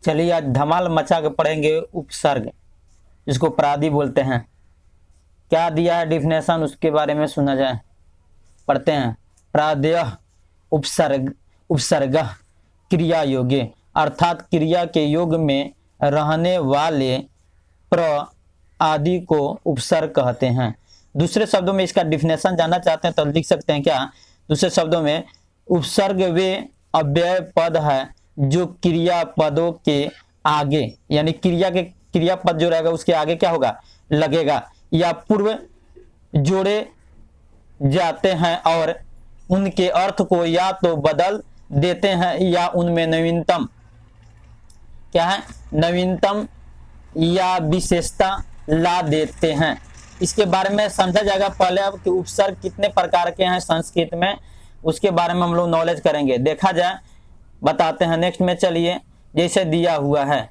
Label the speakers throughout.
Speaker 1: चलिए आज धमाल मचा के पढ़ेंगे उपसर्ग, जिसको प्रादि बोलते हैं। क्या दिया है डिफिनेशन, उसके बारे में सुना जाए। पढ़ते हैं। प्रादय उपसर्ग, उपसर्ग क्रिया योगे, अर्थात क्रिया के योग में रहने वाले प्र आदि को उपसर्ग कहते हैं। दूसरे शब्दों में इसका डिफिनेशन जानना चाहते हैं तो लिख सकते हैं क्या। दूसरे शब्दों में उपसर्ग वे अव्यय पद है जो क्रिया पदों के आगे, यानी क्रिया पद जो रहेगा उसके आगे क्या होगा, लगेगा या पूर्व जोड़े जाते हैं और उनके अर्थ को या तो बदल देते हैं या उनमें नवीनतम क्या है, नवीनतम या विशेषता ला देते हैं। इसके बारे में समझा जाएगा पहले अब कि उपसर्ग कितने प्रकार के हैं संस्कृत में, उसके बारे में हम लोग नॉलेज करेंगे। देखा जाए, बताते हैं नेक्स्ट में। चलिए, जैसे दिया हुआ है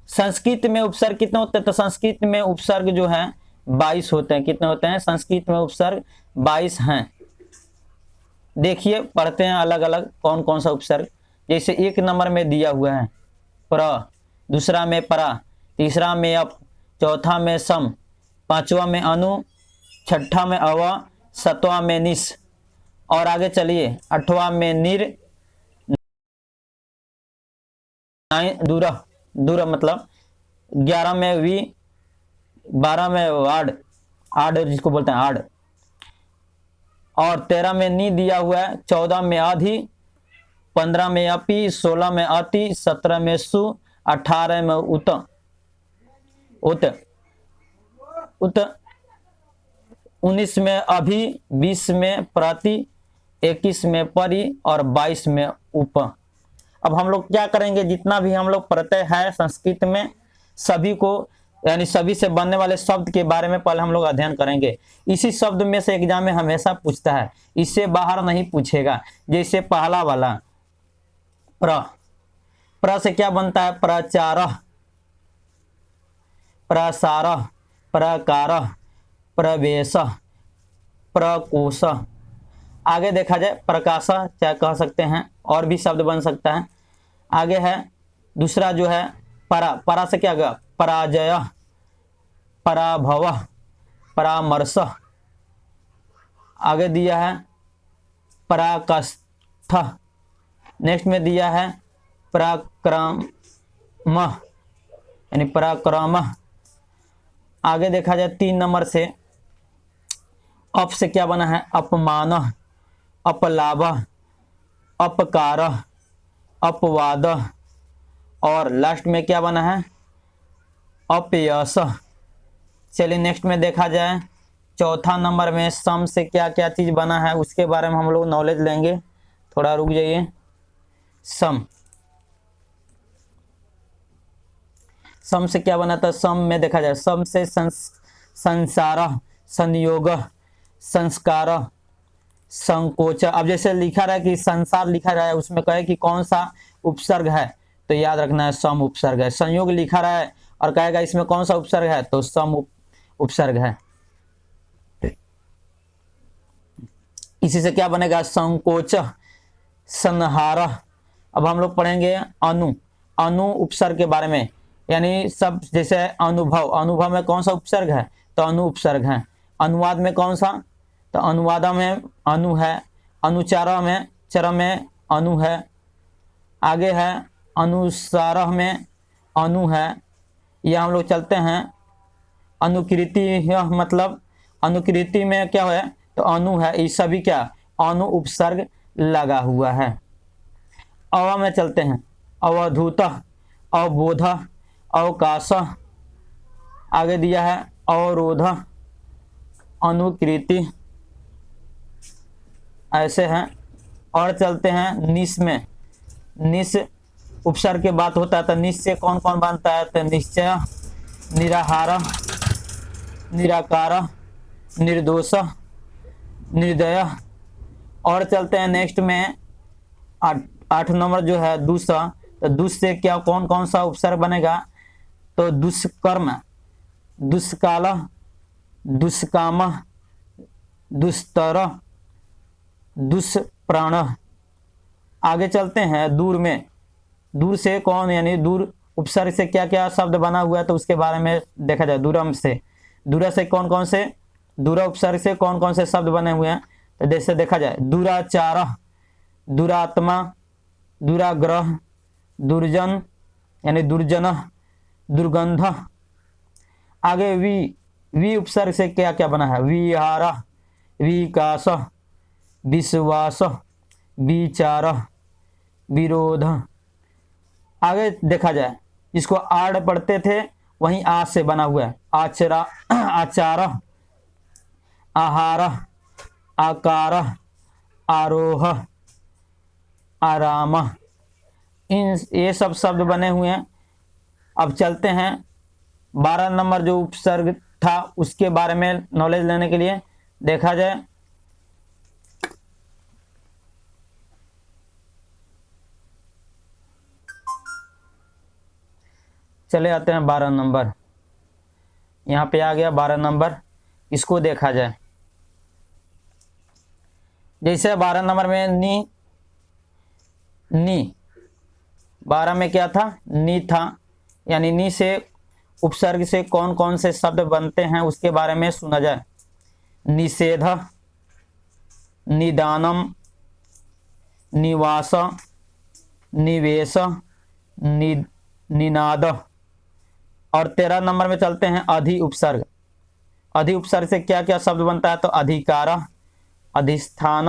Speaker 1: संस्कृत में उपसर्ग कितने होते हैं, तो संस्कृत में उपसर्ग जो है 22 होते हैं। कितने होते हैं संस्कृत में उपसर्ग, 22 हैं। देखिए, पढ़ते हैं अलग अलग कौन कौन सा उपसर्ग। जैसे 1 नंबर में दिया हुआ है प्र, दूसरा में परा, तीसरा में अप, चौथा में सम, पांचवा में अनु, छठा में अव, सातवां में निस, और आगे चलिए 8वां में निर, दूर, दूर मतलब 11 में वी, 12 में वाड, आड जिसको बोलते हैं आड, और 13 में नी दिया हुआ है, 14 में आधि, 15 में अपि, 16 में अति, 17 में सु, 18 में उत, उत, उत, 19 में अभि, 20 में प्रति, 21 में परि और 22 में उप। अब हम लोग क्या करेंगे, जितना भी हम लोग प्रत्यय है संस्कृत में सभी को, यानी सभी से बनने वाले शब्द के बारे में पहले हम लोग अध्ययन करेंगे। इसी शब्द में से एग्जाम में हमेशा पूछता है, इससे बाहर नहीं पूछेगा। जैसे पहला वाला प्र, प्र से क्या बनता है, प्रचार, प्रसार, प्रकार, प्रवेश, प्रकोश। आगे देखा जाए प्रकाश क्या कह सकते हैं, और भी शब्द बन सकता है। आगे है दूसरा जो है परा, परा से क्या होगा, पराजय, पराभव, परामर्श। आगे दिया है पराकाष्ठ, नेक्स्ट में दिया है पराक्रम, यानी पराक्रम। आगे देखा जाए 3 नंबर से अप से क्या बना है, अपमान, अपलाभ, अपकार, अपवाद, और लास्ट में क्या बना है, अपयश। चलिए नेक्स्ट में देखा जाए, चौथा नंबर में सम से क्या क्या चीज बना है उसके बारे में हम लोग नॉलेज लेंगे। थोड़ा रुक जाइए। सम, सम से क्या बना था, सम में देखा जाए सम से संसार, संयोग, संस्कार, संकोच। अब जैसे लिखा रहा है कि संसार लिखा रहा है, उसमें कहे कि कौन सा उपसर्ग है, तो याद रखना है सम उपसर्ग है। संयोग लिखा रहा है और कहेगा इसमें कौन सा उपसर्ग है, तो सम उपसर्ग है। इसी से क्या बनेगा, संकोच, संहार। अब हम लोग पढ़ेंगे अनु, अनु उपसर्ग के बारे में, यानी सब जैसे अनुभव, अनुभव में कौन सा उपसर्ग है, तो अनु उपसर्ग है। अनुवाद में कौन सा, तो अनुवाद में अनु है। अनुचार में, चर में अनु है। आगे है अनुसार में अनु है। यह हम लोग चलते हैं अनुकृति, यह मतलब अनुकृति में क्या है, तो अनु है। ये सभी क्या, अनु उपसर्ग लगा हुआ है। अव में चलते हैं, अवधूत, अवबोध, अवकाश। आगे दिया है अवरोध, अनुकृति, ऐसे हैं। और चलते हैं निस में, निस उपसर्ग के बात होता है तो निस से कौन कौन बनता है, तो निश्चय, निराहार, निराकार, निर्दोष, निर्दय। और चलते हैं नेक्स्ट में 8 नंबर जो है दुष्, तो दुष् से क्या कौन कौन सा उपसर्ग बनेगा, तो दुष्कर्म, दुष्काल, दुष्काम, दुस्तर, दुष्प्राण। आगे चलते हैं दूर में, दूर से कौन, यानी दूर उपसर्ग से क्या क्या शब्द बना हुआ है तो उसके बारे में देखा जाए। दूरम से, दूरा से कौन कौन से, दूरा उपसर्ग से कौन कौन से शब्द बने हुए हैं तो जैसे देखा जाए दुराचार, दुरात्मा, दुराग्रह, दुर्जन यानी दुर्जन, दुर्गंध। आगे वी उपसर्ग से क्या क्या बना है, विहार, विकास, विश्वास, विचार, विरोध। आगे देखा जाए इसको आड़ पढ़ते थे वहीं आ से बना हुआ है, आचरा, आचार, आहार, आकार, आरोह, आराम। इन ये सब शब्द बने हुए हैं। अब चलते हैं 12 नंबर जो उपसर्ग था उसके बारे में नॉलेज लेने के लिए। देखा जाए चले आते हैं 12 नंबर, यहाँ पे आ गया 12 नंबर। इसको देखा जाए जैसे 12 नंबर में नी, 12 में क्या था, नी था, यानी नी से उपसर्ग से कौन कौन से शब्द बनते हैं उसके बारे में सुना जाए। निषेध, निदानम, निवास, निवेश, निनाद। और 13 नंबर में चलते हैं अधि उपसर्ग। अधि उपसर्ग से क्या क्या शब्द बनता है तो अधिकार, अधिष्ठान,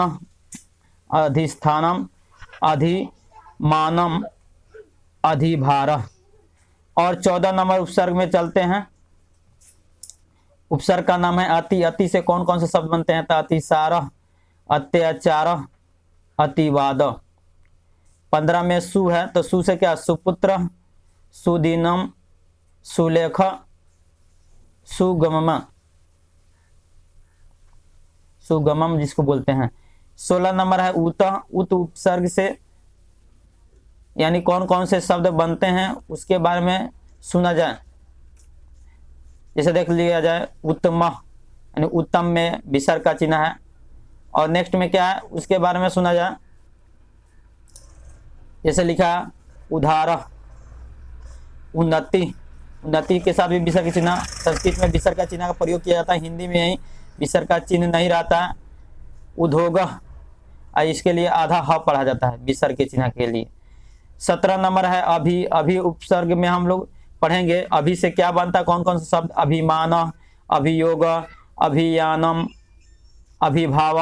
Speaker 1: अधिष्ठानम, अधिमानम, अधिभार। और 14 नंबर उपसर्ग में चलते हैं। उपसर्ग का नाम है अति। अति से कौन कौन से शब्द बनते हैं तो अतिसार, अत्याचार, अतिवाद। 15 में सु है तो सु से क्या, सुपुत्र, सुदीनम, सुलेख, सुगमम, सुगमम जिसको बोलते हैं। 16 नंबर है उत। उत उपसर्ग से यानी कौन कौन से शब्द बनते हैं उसके बारे में सुना जाए। जैसे देख लिया जाए उत्तम, यानी उत्तम में विसर्ग का चिन्ह है। और नेक्स्ट में क्या है उसके बारे में सुना जाए। जैसे लिखा उदार, उन्नति, उन्नति के साथ भी विसर्ग का चिन्ह। संस्कृत में विसर्ग का चिन्ह का प्रयोग किया जाता है, हिंदी में यही विसर्ग का चिन्ह नहीं रहता है। उद्योग, इसके लिए आधा ह पढ़ा जाता है विसर्ग के चिन्ह के लिए। 17 नंबर है अभि। अभि उपसर्ग में हम लोग पढ़ेंगे अभि से क्या बनता है, कौन कौन से शब्द, अभिमान, अभियोग, अभियानम, अभिभाव।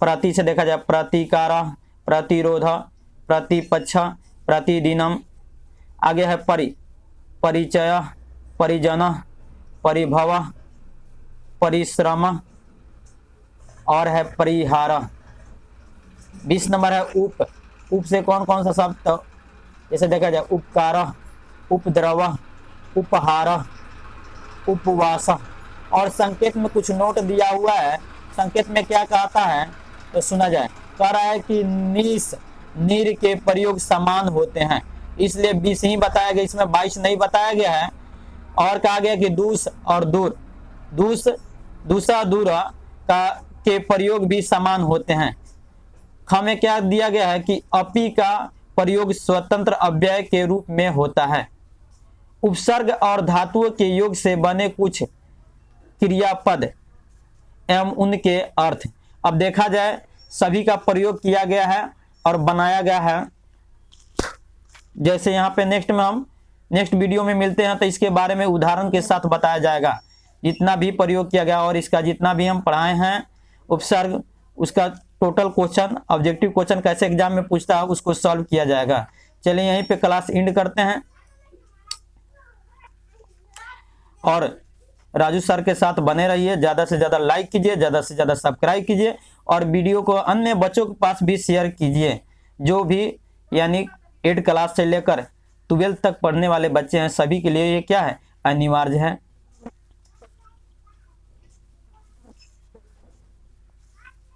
Speaker 1: प्रति से देखा जाए प्रतिकार, प्रतिरोध, प्रतिपक्ष, प्रतिदिनम। आगे है परि, परिचय, परिजन, परिभव, परिश्रम और है परिहार। 20 नंबर है उप। उप से कौन कौन सा शब्द तो जैसे देखा जाए उपकार, उपद्रव, उपहार, उपवास। और संकेत में कुछ नोट दिया हुआ है। संकेत में क्या कहता है तो सुना जाए। कह रहा है कि नीस, नीर के प्रयोग समान होते हैं, इसलिए 20 ही बताया गया, इसमें 22 नहीं बताया गया है। और कहा गया कि दूस और दूर, दूस, दूसरा, दूर का के प्रयोग भी समान होते हैं। हमें क्या दिया गया है कि अपि का प्रयोग स्वतंत्र अव्यय के रूप में होता है। उपसर्ग और धातुओं के योग से बने कुछ क्रियापद एवं उनके अर्थ। अब देखा जाए सभी का प्रयोग किया गया है और बनाया गया है। जैसे यहाँ पे नेक्स्ट वीडियो में मिलते हैं तो इसके बारे में उदाहरण के साथ बताया जाएगा जितना भी प्रयोग किया गया और इसका जितना भी हम पढ़ाए हैं उपसर्ग, उसका टोटल क्वेश्चन, ऑब्जेक्टिव क्वेश्चन कैसे एग्जाम में पूछता है उसको सॉल्व किया जाएगा। चलिए यहीं पे क्लास एंड करते हैं और राजू सर के साथ बने रहिए। ज़्यादा से ज़्यादा लाइक कीजिए, ज़्यादा से ज़्यादा सब्सक्राइब कीजिए और वीडियो को अन्य बच्चों के पास भी शेयर कीजिए जो भी यानी 8 क्लास से लेकर 12 तक पढ़ने वाले बच्चे हैं, सभी के लिए ये क्या है, अनिवार्य है।